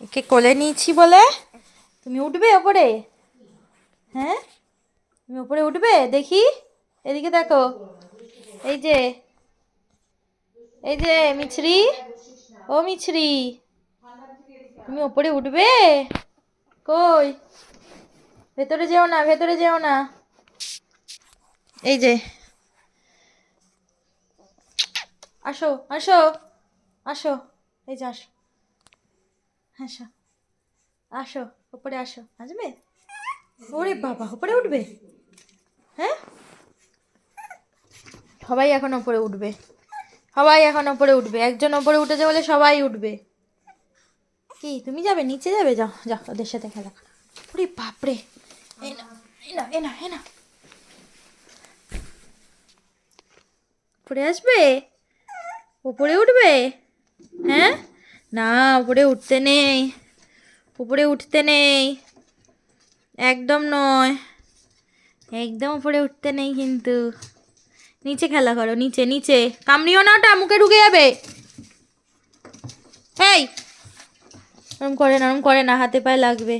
একে কোলে নিয়েছি বলে তুমি উঠবে ওপরে? হ্যাঁ, তুমি ওপরে উঠবে? দেখি, এদিকে দেখো। এই যে, এই যে মিছরি, ও মিছরি, তুমি ওপরে উঠবে? কই, ভেতরে যেও না, ভেতরে যেও না। এই যে, আসো আসো আসো, এই যে আসো, আসো আসো, ওপরে আসো। আসবে? ওরে বাবা, ওপরে উঠবে? হ্যাঁ, সবাই এখন ওপরে উঠবে, সবাই এখন ওপরে উঠবে। একজন ওপরে উঠেছে বলে সবাই উঠবে। কি তুমি যাবে নিচে? যাবে, যাও যাও, ওদের সাথে খেলা করো। ওরে বাপরে, এই না এই না এই না এই না, উপরে আসবে? উপরে উঠবে? হ্যাঁ, না, উপরে উঠতে নেই, উপরে উঠতে নেই, একদম নয়, একদম উপরে উঠতে নেই কিন্তু। নিচে খেলা করো, নিচে নিচে। কামড়িও না, ওটা মুখে ঢুকে যাবে। এই, ওরম করে না, ওরম করে না, হাতে পায়ে লাগবে।